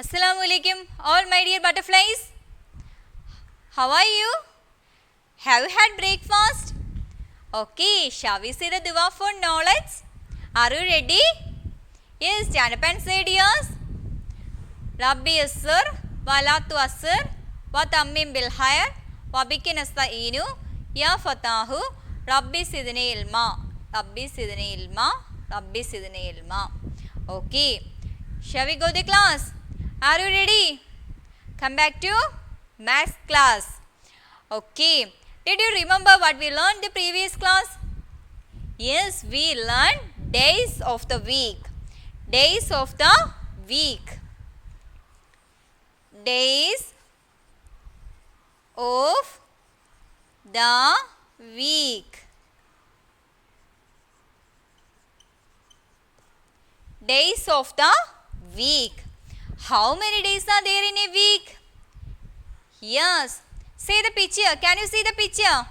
Assalamualaikum, all my dear butterflies. How are you? Have you had breakfast? Okay, shall we say the dua for knowledge? Are you ready? Yes, stand up and say dears. Rabbi Yassir, Walatu Asir, Watammim bil Hayr, Wabiki Nasta'inu, Ya Fatahu, Rabbi Sidni Ilma, Rabbi Sidni Ilma, Rabbi Sidni Ilma. Okay, shall we go to class? Are you ready? Come back to maths class. Okay, did you remember what we learned the previous class? Yes, we learned days of the week. Days of the week. Days of the week. Days of the week. How many days are there in a week? Yes. Say the picture. Can you see the picture?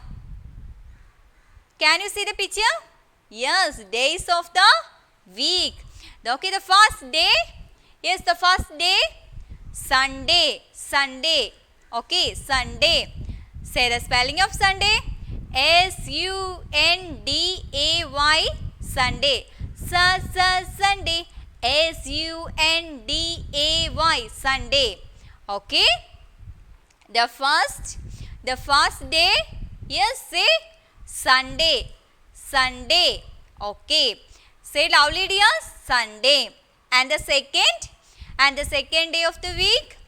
Can you see the picture? Yes. Days of the week. Okay, the first day. Yes, the first day. Sunday. Sunday. Okay, Sunday. Say the spelling of Sunday. S-U-N-D-A-Y. Sunday. Sunday. S-U-N-D-A-Y. Sunday. Okay. The first day. Yes, say Sunday. Sunday. Okay. Say loudly, dears. Sunday. And the second day of the week.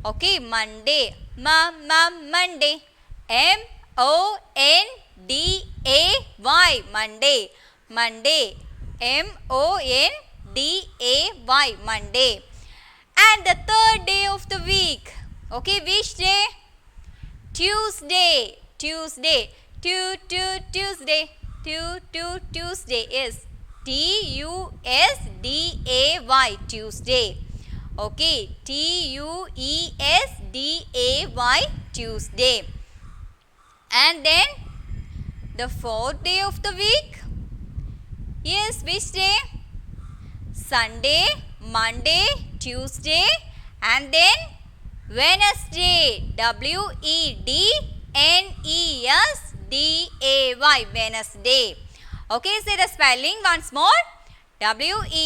Okay, Monday. Monday. M-O-N-D-A-Y. Monday. Monday. M-O-N-D-A-Y. Monday. And the third day of the week. Okay, which day? Tuesday. Tuesday. Tuesday. Tuesday is T-U-S-D-A-Y. Tuesday. Okay, T-U-E-S-D-A-Y. Tuesday. And then the fourth day of the week. Yes, which day? Sunday, Monday, Tuesday, and then Wednesday. W-E-D-N-E-S-D-A-Y. Wednesday. Okay, say the spelling once more. W-E-D-N-E-S-D-A-Y.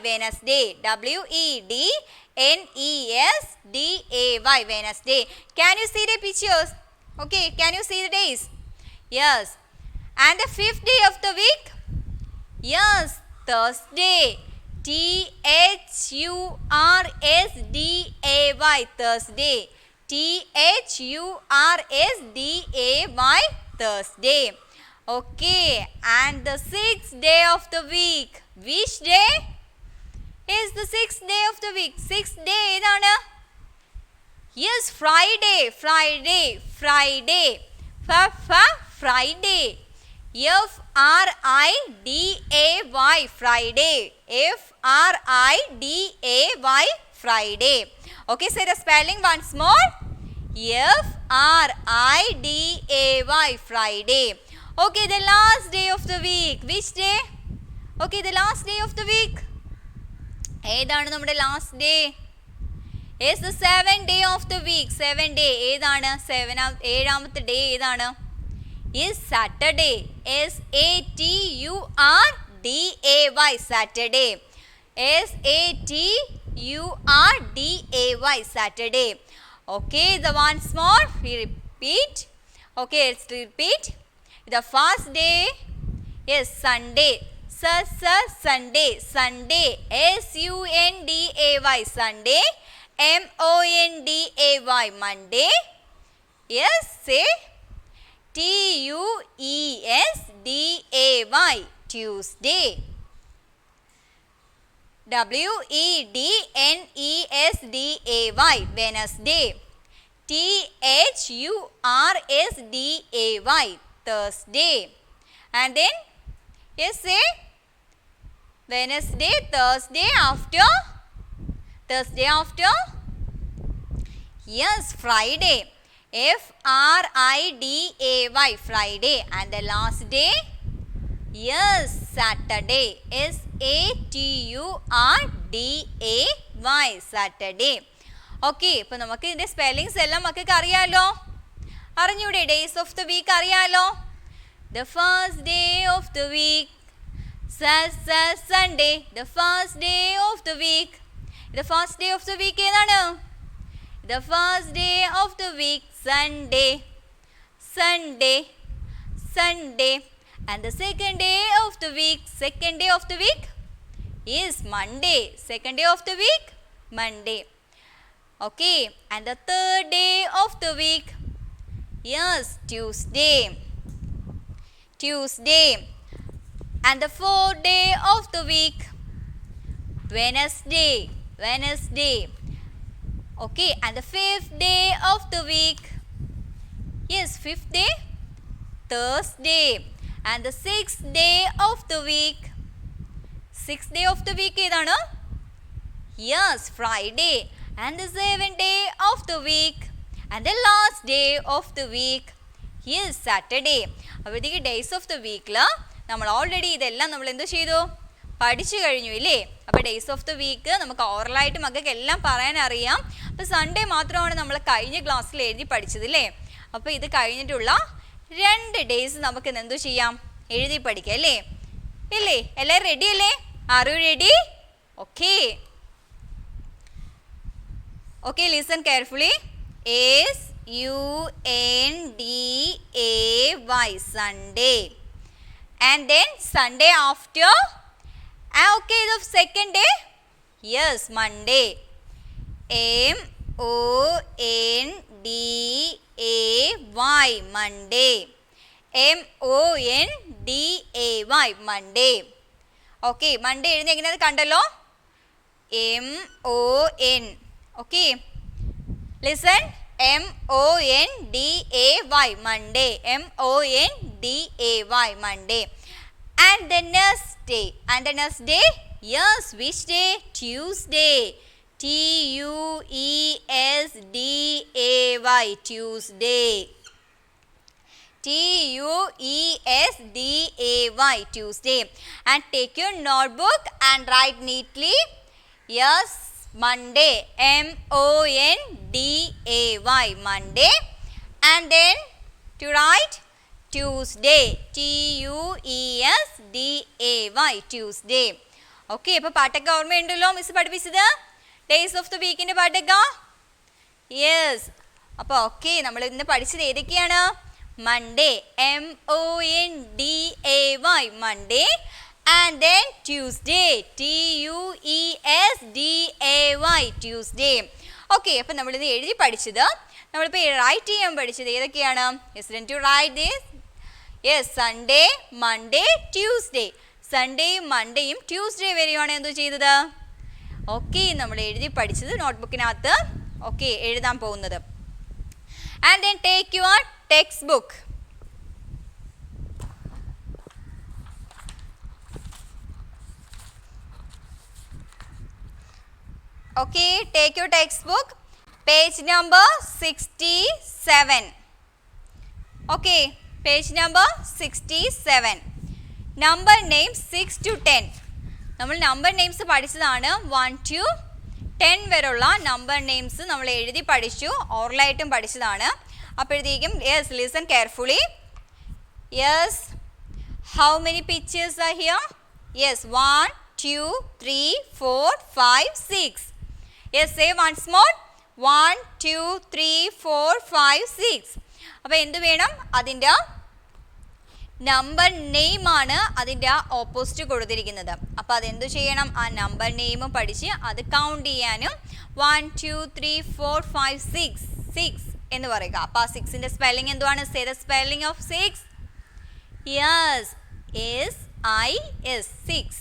Wednesday. W-E-D-N-E-S-D-A-Y. Wednesday. Can you see the pictures? Okay, can you see the days? Yes. And the fifth day of the week? Yes, Thursday. T-H-U-R-S-D-A-Y. Thursday. T-H-U-R-S-D-A-Y. Thursday. Okay. And the sixth day of the week. Which day is the sixth day of the week? Sixth day is yes, Friday. Friday. Friday. Friday. F-R-I-D-A-Y. Friday. F-R-I-D-A-Y. Friday. Okay, say the spelling once more. F-R-I-D-A-Y. Friday. Okay, the last day of the week. Which day? Okay, the last day of the week. ഏതാണ് നമ്മുടെ last day? Yes, the seventh day of the week. Seventh day ഏതാണ്? ഏഴാമത്തെ day ഏതാണ്? Is Saturday. S-A-T-U-R-D-A-Y. Saturday. S-A-T-U-R-D-A-Y. Saturday. Okay, the once more we repeat. Okay, let's repeat. The first day is Sunday. Sunday. Sunday. S-U-N-D-A-Y. Sunday. M-O-N-D-A-Y. Monday. Yes, say T-U-E-S-D-A-Y. Tuesday. W-E-D-N-E-S-D-A-Y. Wednesday. T-H-U-R-S-D-A-Y. Thursday. And then, yes, say Wednesday, Thursday after. Yes, Friday. F-R-I-D-A-Y. Friday. And the last day? Yes, Saturday. Saturday. Saturday. Okay, ഇപ്പം നമുക്ക് ഇതിൻ്റെ spellings എല്ലാം മക്കൾക്ക് അറിയാമല്ലോ. അറിഞ്ഞൂടെ? Days of the week അറിയാമല്ലോ. The first day of the week, Sunday. The first day of the week. The first day of the week ഏതാണ്? The first day of the week, Sunday. And the second day of the week is Monday. Second day of the week, Monday. Okay, and the third day of the week, yes, Tuesday. And the fourth day of the week, Wednesday. Okay, and the fifth day of the week, yes, fifth day, Thursday. And the sixth day of the week ഏതാണ്? Yes, Friday. And the seventh day of the week and the last day of the week is Saturday. അപ്പോഴത്തേക്ക് days of the വീക്കിൽ നമ്മൾ already ഇതെല്ലാം നമ്മൾ എന്ത് ചെയ്തു? പഠിച്ചു കഴിഞ്ഞു ഇല്ലേ? അപ്പോൾ ഡേയ്സ് ഓഫ് ദ വീക്ക് നമുക്ക് ഓറലായിട്ട് മക്കൾക്ക് എല്ലാം പറയാൻ അറിയാം. അപ്പോൾ സൺഡേ മാത്രമാണ് നമ്മൾ കഴിഞ്ഞ ക്ലാസ്സിൽ എഴുതി പഠിച്ചത് ഇല്ലേ? അപ്പോൾ ഇത് കഴിഞ്ഞിട്ടുള്ള 2 ഡേയ്സ് നമുക്ക് എന്തു ചെയ്യാം? എഴുതി പഠിക്കാം അല്ലേ? ഇല്ലേ? എല്ലാവരും റെഡി അല്ലേ? Are you ready? Okay. Okay, listen carefully. Sunday. Sunday. And then Sunday after. Okay, the second day. Yes, Monday. Monday. Monday. Monday. Okay, Monday എഴുതി എങ്ങനെയാണ് കണ്ടല്ലോ? MON. Okay, listen. MONDAY. Monday. MONDAY. Monday. And the next day. Yes, which day? Tuesday. TUESDAY. Tuesday. Tuesday. And take your notebook and write neatly. Yes, Monday. MONDAY. Monday. And then to write Tuesday. TUESDAY. Tuesday. Okay, അപ്പോൾ പാട്ടൊക്കെ ഓർമ്മയുണ്ടല്ലോ miss പഠിപ്പിച്ചത്? Days of the വീക്കിൻ്റെ പാട്ടൊക്കെ. Yes. അപ്പോൾ okay, നമ്മൾ ഇന്ന് പഠിച്ചത് ഏതൊക്കെയാണ്? Monday. MONDAY. Monday. And then Tuesday. TUESDAY. Tuesday. Okay, അപ്പം നമ്മളിത് എഴുതി പഠിച്ചത്, നമ്മളിപ്പോൾ റൈറ്റ് ചെയ്യാൻ പഠിച്ചത് ഏതൊക്കെയാണ്? Yes, to write this. Yes, Sunday, Monday, Tuesday. സൺഡേയും മൺഡേയും ട്യൂസ്ഡേ വരെയാണ് എന്തു ചെയ്തത്? ഓക്കെ, നമ്മൾ എഴുതി പഠിച്ചത് നോട്ട്ബുക്കിനകത്ത് ഓക്കെ എഴുതാൻ പോകുന്നത്. And then take your text book. Okay, take your textbook, page number 67. Okay, page number 67. Number names 6 to 10. നമ്മൾ നമ്പർ നെയിംസ് പഠിച്ചതാണ്. 1 to 10 വരെയുള്ള നമ്പർ നെയിംസ് നമ്മൾ എഴുതി പഠിച്ചു, ഓറലായിട്ടും പഠിച്ചതാണ്. അപ്പോഴത്തേക്കും yes, listen carefully. Yes, how many pictures are here? Yes, 1 2 3 4 5 6. Yes, say once more. 1 2 3 4 5 6. അപ്പോൾ എന്ത് വേണം? അതിൻ്റെ നമ്പർ നെയിമാണ് അതിൻ്റെ ഓപ്പോസിറ്റ് കൊടുത്തിരിക്കുന്നത്. അപ്പോൾ അതെന്തു ചെയ്യണം? ആ നമ്പർ നെയിം പഠിച്ച് അത് കൗണ്ട് ചെയ്യാനും 1 2 3 4 5 6 എന്ന് പറയുക. അപ്പോൾ ആ 6ൻ്റെ സ്പെല്ലിംഗ് എന്തുവാണ്? Say the spelling of 6. Yes, SIS 6.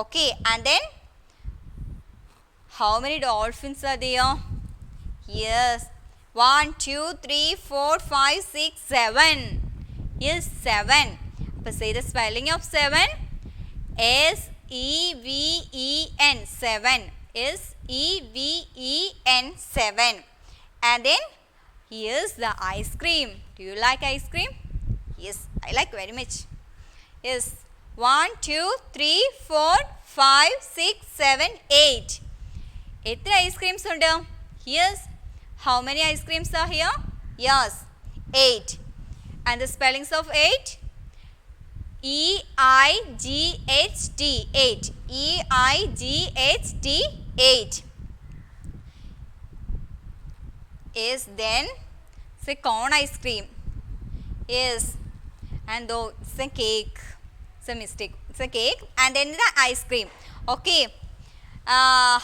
Okay, and then how many dolphins are there? Yes, 1 2 3 4 5 6 7. Yes, 7. But say the spelling of 7. SEVEN 7. SEVEN 7. And then here's the ice cream. Do you like ice cream? Yes, I like very much. Yes. 1, 2, 3, 4, 5, 6, 7, 8. എത്ര ice creams ഉണ്ട്? Yes. How many ice creams are here? Yes. 8. And the spellings of 8? E-I-G-H-T. 8. E-I-G-H-T. 8. Yes. Then it's a cone ice cream. Yes. And though it's a cake. It's a mistake. It's a cake and then the ice cream. Okay.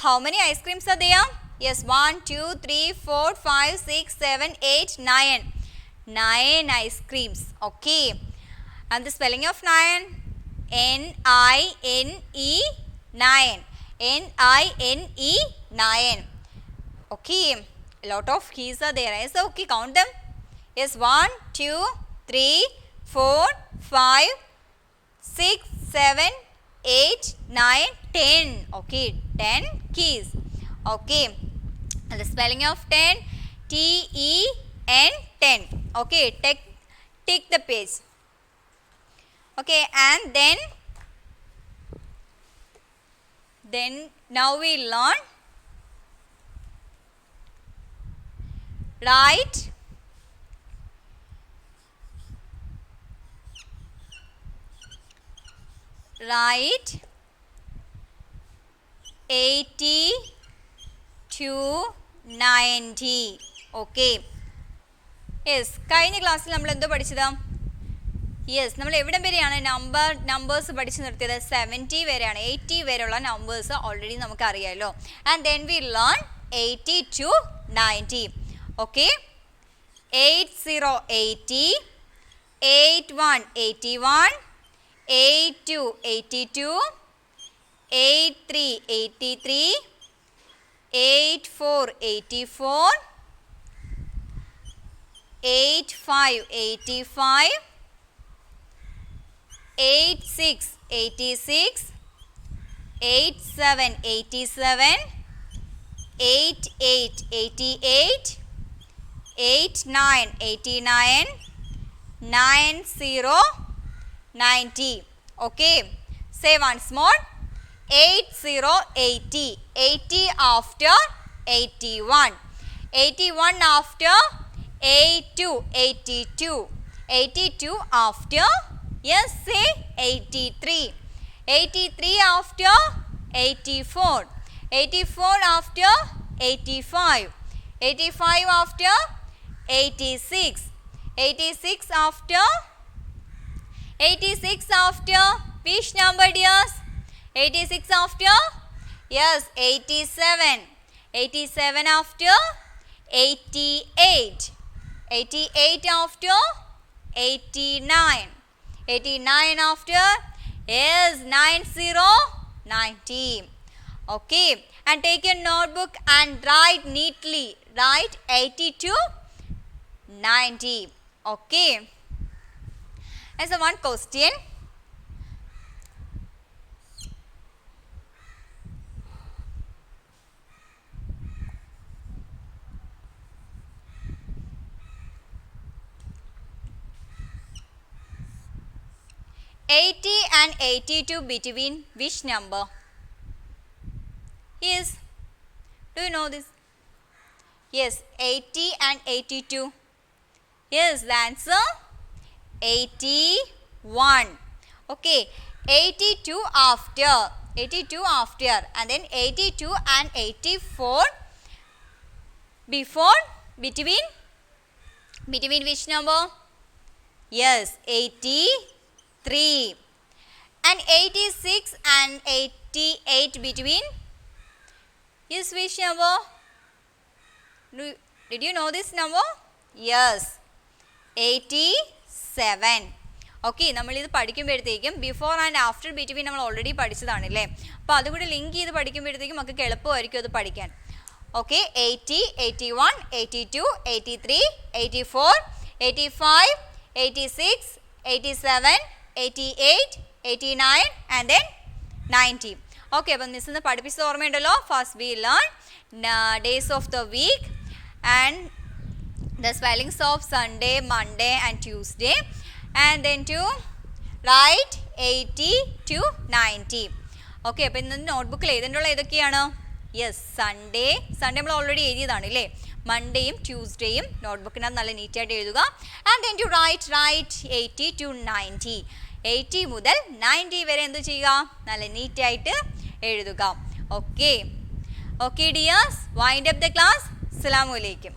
How many ice creams are there? Yes, 1, 2, 3, 4, 5, 6, 7, 8, 9. 9 ice creams. Okay. And the spelling of 9? N-I-N-E, 9. N-I-N-E, 9. Okay. A lot of keys are there. Yes, okay, count them. Yes, 1, 2, 3, 4, 5, 6, 7, 8, 9, 10. Okay, 10 keys. Okay, and the spelling of 10, T-E-N, 10. Okay, tick the page. Okay, and then now we learn write Write 80 to 90. Okay. Yes. കഴിഞ്ഞ ക്ലാസ്സിൽ നമ്മൾ എന്തോ പഠിച്ചതാ? Yes, നമ്മൾ എവിടം വരെയാണ് numbers പഠിച്ചു നിർത്തിയത്? 70 വരെയാണ്. 80 വരെയുള്ള നമ്പേഴ്സ് ഓൾറെഡി നമുക്ക് അറിയാമല്ലോ. And then we learn 80 to 90. Okay. 80 80, 81 81, 82 82, 83 83, 84 84, 85 85, 86 86, 87 87, 88 88, 89 89, 90 90. Okay, say once more. 80 80, 80 after 81, 81 after 82 82, 82 after, yes, say 83, 83 after 84, 84 after 85, 85 after 86, 86 after 86 after which number, dears? 86 after, yes, 87, 87 after 88, 88 after 89, 89 after, yes, 90 90. Okay, and take your notebook and write neatly. Write 80 to 90. Okay. As a one question, $80 and $82 between which number? Yes, do you know this? Yes, 80 and 82. Yes, the answer 81. Okay, 82 after, 82 after, and then 82 and 84 before, between which number? Yes, 83. And 86 and 88 between, yes, which number? Did you know this number? Yes, 87. Okay, നമ്മളിത് പഠിക്കുമ്പോഴത്തേക്കും before and after between നമ്മൾ already പഠിച്ചതാണല്ലേ. അപ്പോൾ അതുകൂടി link ചെയ്ത് പഠിക്കുമ്പോഴത്തേക്കും നമുക്ക് എളുപ്പമായിരിക്കും അത് പഠിക്കാൻ. Okay, 80 81 82 83 84 85 86 87 88 89 and then 90. Okay, അപ്പം മിസ് ഇന്ന് പഠിപ്പിച്ചത് ഓർമ്മയുണ്ടല്ലോ. First we learn days of the week and the spellings of Sunday, Monday and Tuesday, and then to write 80 to 90. Okay, അപ്പോൾ ഇന്ന് നോട്ട്ബുക്കിൽ എഴുതേണ്ടുള്ള ഏതൊക്കെയാണ്? യെസ്, സൺഡേ നമ്മൾ ഓൾറെഡി എഴുതിയതാണ് അല്ലേ. മൺഡേയും ട്യൂസ്ഡേയും നോട്ട്ബുക്കിനകത്ത് നല്ല നീറ്റായിട്ട് എഴുതുക. And then to write 80 to 90. 80 മുതൽ 90 വരെ എന്ത് ചെയ്യുക? നല്ല നീറ്റായിട്ട് എഴുതുക. Okay dears, wind up the class. അസ്സലാമു അലൈക്കും.